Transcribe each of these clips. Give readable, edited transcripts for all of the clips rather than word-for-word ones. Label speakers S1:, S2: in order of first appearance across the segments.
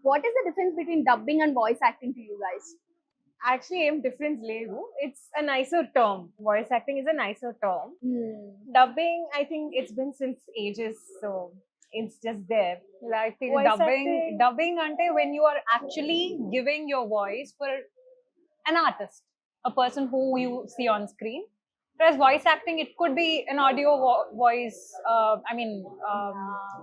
S1: what is the difference between dubbing and voice acting to you guys?
S2: Actually, ఏం difference లేదు. It's a nicer term. Voice acting is a nicer term. Dubbing, I think it's been since ages, so it's just there.
S3: I feel
S2: Voice
S3: dubbing ante when you are actually giving your voice for an artist, a person who you see on screen. Whereas voice acting, it could be an audio voice.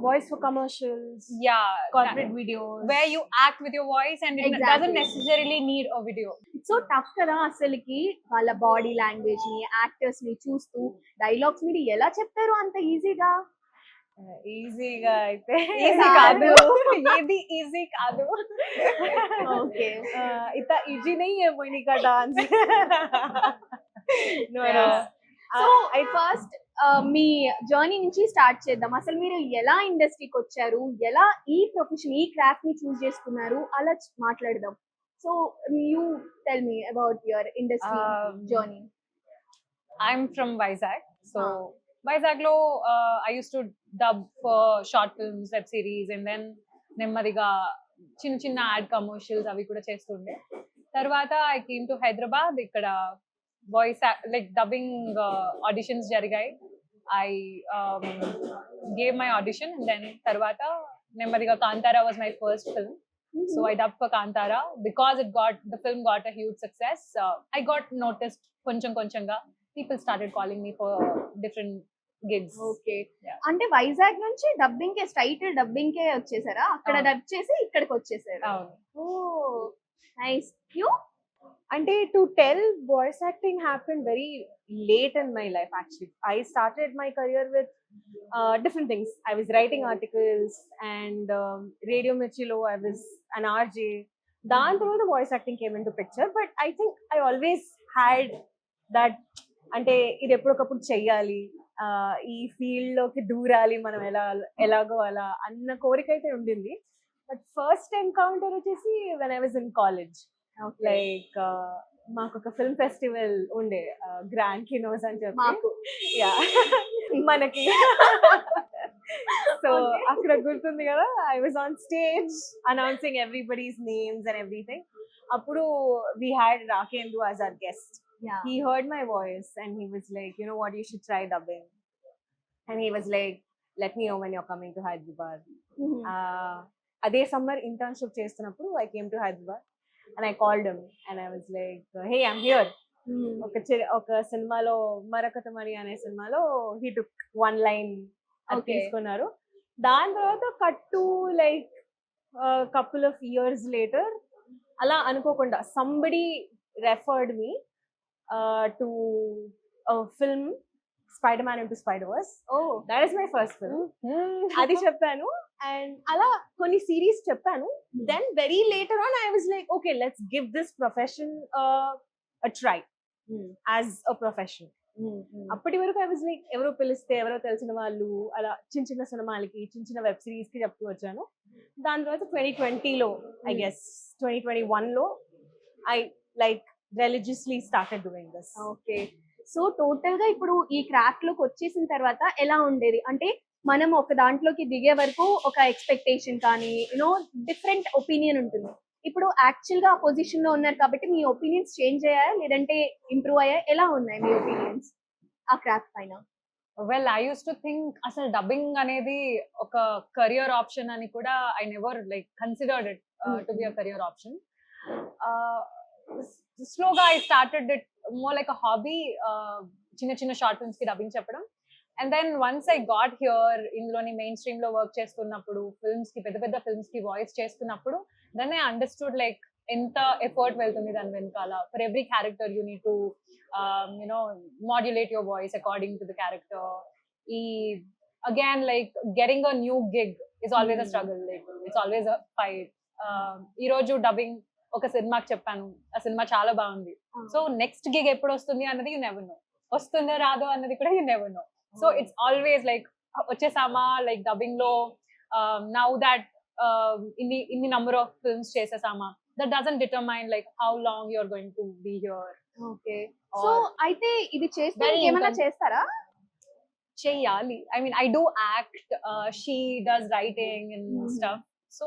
S2: Voice for commercials,
S3: Yeah,
S2: corporate videos,
S3: where you act with your voice, and it
S1: Exactly.
S3: doesn't necessarily need a video.
S1: It's so tough కదా అసలుకి వాళ్ళ body language ని actors ని చూస్తూ dialogues మీరు ఎలా చెప్తారు అంత ఈజీగా?
S2: ఈజీగా అయితే
S3: Easy
S1: కాదు.
S3: ఏది ఈజీ కాదు.
S1: ఓకే.
S2: ఇంత ఈజీ नहीं है मोहिनी का dance. No, no.
S1: So first మీ జర్నీ నుంచి స్టార్ట్ చేద్దాం. అసలు మీరు ఎలా ఇండస్ట్రీకి వచ్చారు, ఎలా ఈ ప్రొఫెషన్ ఈ క్రాఫ్ట్ ని చూస్ చేసుకున్నారు, అలా మాట్లాడదాం. So you tell me about your industry journey.
S3: I'm from Vizag. So Vizag lo I used to dub for short films, web series, and then నెమ్మదిగా చిన్న చిన్న యాడ్ కమర్షియల్స్ అవి కూడా చేస్తుండే. తర్వాత I came to Hyderabad. ఇక్కడ voice like dubbing auditions జరిగాయి. I gave my audition, and then తర్వాత నెమ్మదిగా Kantara was my first film. So I dubbed for Kantara. Because the film got a huge success, I got noticed konchanga. People started calling me for different gigs.
S1: Okay.
S3: Yeah.
S1: అంటే వైజాగ్ నుంచి dubbing కే straight dubbing కే వచ్చేసారా? అక్కడ
S3: అవును.
S1: Dub చేసి ఇక్కడికి వచ్చేసారు.
S3: అవును.
S1: ఓ nice. You?
S2: అంటే to tell, voice acting happened very late in my life actually. I started my career with different things. I was writing articles and Radio Mirchilo I was an RJ. దాని తర్వాత voice acting came into picture, but I think I always had that అంటే ఇది ఎప్పటికప్పుడు చెయ్యాలి, ఈ field లోకి దూరాలి మనం ఎలాగో అలా అన్న కోరిక అయితే ఉండింది. బట్ ఫస్ట్ ఎన్కౌంటర్ వచ్చేసి when I was in college. Like మాకు ఒక ఫిల్మ్ ఫెస్టివల్ ఉండే గ్రాండ్ కినోస్ అని చెప్పి.
S1: మాకు
S2: యా మనకి. సో అక్కడ గుర్తుంది కదా, I was on stage announcing everybody's names and everything. అప్పుడు we had Rakendu as our guest.
S1: Yeah.
S2: He heard my voice and he was like, you know what, you should try dubbing. And he was like, let me know when you're coming to Hyderabad. Ade summer internship చేస్తున్నప్పుడు I came to Hyderabad and I called him and I was like, hey, I'm here. ఒక సినిమాలో మరకతమణి అనే సినిమాలో he took one line అది
S1: Okay.
S2: తీసుకున్నారు. దాని తర్వాత cut to like couple of years later అలా అనుకోకుండా somebody referred me to a film, Spider-Man into Spider-Verse.
S1: Oh.
S2: That is my first film. అది చెప్పాను and అలా కొన్ని సిరీస్ చెప్పాను. Then very later on I was like, okay, let's give this profession a try as a profession. అప్పటి వరకు I was like, ఎవరో పిలిస్తే ఎవరో తెలిసిన వాళ్ళు అలా చిన్న చిన్న సినిమాలకి చిన్న చిన్న వెబ్ సిరీస్ కి చెప్తూ వచ్చాను. దాని తర్వాత 2020లో I guess 2021లో I like religiously started doing this.
S1: Okay. So total గా ఇప్పుడు ఈ క్రాఫ్ట్ లోకి వచ్చేసిన తర్వాత ఎలా ఉండేది? అంటే మనం ఒక దాంట్లోకి దిగే వరకు ఒక ఎక్స్పెక్టేషన్ కానీ యూనో డిఫరెంట్ ఒపీనియన్ ఉంటుంది. ఇప్పుడు యాక్చువల్ గా ఆ పొజిషన్ లో ఉన్నారు కాబట్టి మీ ఒపీనియన్స్ చేంజ్ అయ్యాయా లేదంటే ఇంప్రూవ్ అయ్యాయా? ఎలా ఉన్నాయి మీ ఒపీనియన్స్ ఆ క్రాఫ్ట్ పైన?
S3: Well, I used to think అసలు డబ్బింగ్ అనేది ఒక కెరియర్ ఆప్షన్ అని కూడా I never like considered it to be a career option. Slowly I started it more like a hobby. చిన్న చిన్న షార్ట్ ఫిల్మ్స్ కి డబ్బింగ్ చెప్పడం. And then once I got here, ఇందులోని మెయిన్ స్ట్రీమ్ లో work చేస్తున్నప్పుడు films కి పెద్ద పెద్ద ఫిల్మ్స్ కి వాయిస్ చేస్తున్నప్పుడు then I understood like ఎంత ఎఫర్ట్ వెళ్తుంది దాని వెనకాల. For every character you need to modulate your voice according to the character. Again, like getting a new gig is always a struggle. Like it's always a fight. ఈ రోజు dubbing ఒక సినిమాకి చెప్పాను, ఆ సినిమా చాలా బాగుంది. సో నెక్స్ట్ గిగ్ ఎప్పుడు వస్తుంది అన్నది యూ నెవర్ నో, వస్తుందో రాదో అన్నది కూడా you never know. So it's always like వచ్చేసామా లైక్ డబ్బింగ్ లో నౌ దాట్ ఇన్ని నంబర్ ఆఫ్ ఫిల్మ్స్ చేసేసామా, that doesn't determine like how long you're going to be here.
S1: Okay. So అయితే ఇది చేస్తే
S3: Very
S1: ఏమైనా చేస్తారా?
S3: చెయ్యాలి. I mean, I do act, she does writing and stuff. So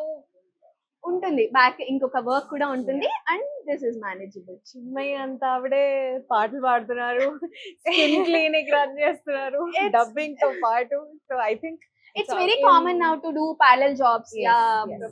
S1: ఉంటుంది, బ్యాక్ ఇంకొక వర్క్ కూడా ఉంటుంది, and this is manageable.
S2: Chinmayya అంతా ఆవిడే పాటలు పాడుతున్నారు, స్కిన్ క్లినిక్ రన్ చేస్తున్నారు,
S1: It's-
S2: డబ్బింగ్ తో పాటు. So I think
S1: It's very common now to do parallel jobs.
S2: Yes,
S1: Yeah,
S2: yes.